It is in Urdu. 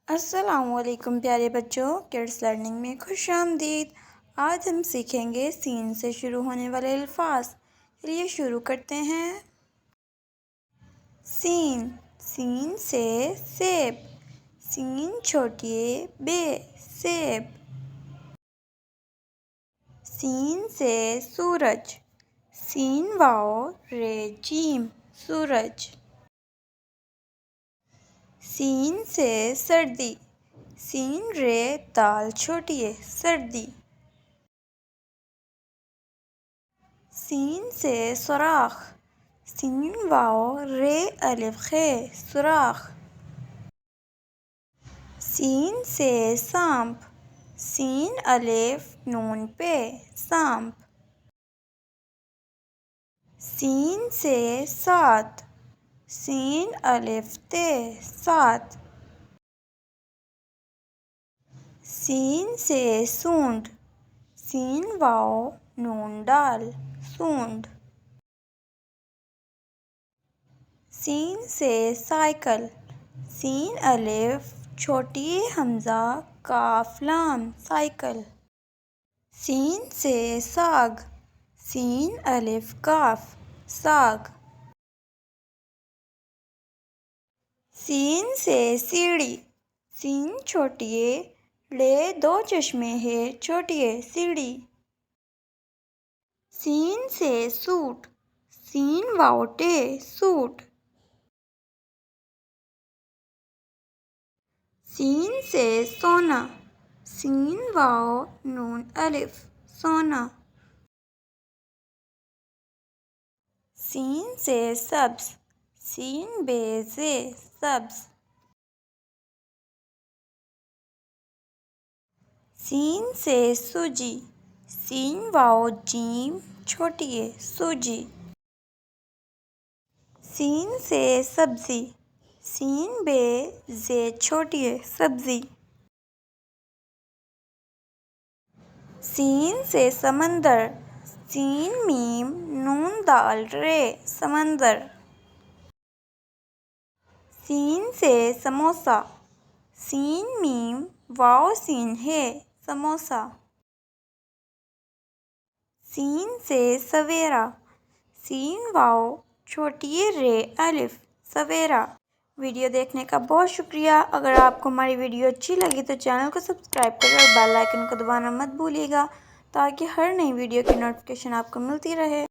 السلام علیکم پیارے بچوں، کڈس لرننگ میں خوش آمدید۔ آج ہم سیکھیں گے سین سے شروع ہونے والے الفاظ۔ چلیے شروع کرتے ہیں۔ سین، سین سے سیب، سین چھوٹیے بے، سیب۔ سین سے سورج، سین واؤ رے جیم، سورج۔ سین سے سردی، سین رے دال چھوٹیے، سردی۔ سین سے سوراخ، سین واؤ رے الف خے، سوراخ۔ سین سے سانپ، سین الف نون پے، سانپ۔ سین سے سات، سین الف تے، سات۔ سین سے سونڈ، سین واؤ نون ڈال، سونڈ۔ سین سے سائیکل، سین الف چھوٹی حمزہ کاف لام، سائیکل۔ سین سے ساگ، سین الف کاف، ساگ۔ سین سے سیڑھی، سین چھوٹیے ڑے دو چشمے ہے چھوٹیے، سیڑھی۔ سین سے سوٹ، سین واؤ ٹے، سوٹ۔ سین سے سونا، سین واؤ نون الف، سونا۔ سین سے سبز، سین بے زے، سبز۔ سین سے سوجی، سین واؤ جیم چھوٹیے، سوجی۔ سین سے سبزی، سین بے زے چھوٹیے، سبزی۔ سین سے سمندر، سین میم نون دال رے، سمندر۔ سین سے سموسہ، سین میم واؤ سین ہے، سموسہ۔ سین سے سویرا، سین واؤ چھوٹیے رے الف، سویرا۔ ویڈیو دیکھنے کا بہت شکریہ۔ اگر آپ کو ہماری ویڈیو اچھی لگی تو چینل کو سبسکرائب کریں اور بیل آئیکن کو دبانا مت بھولیے گا تاکہ ہر نئی ویڈیو کی نوٹیفکیشن آپ کو ملتی رہے۔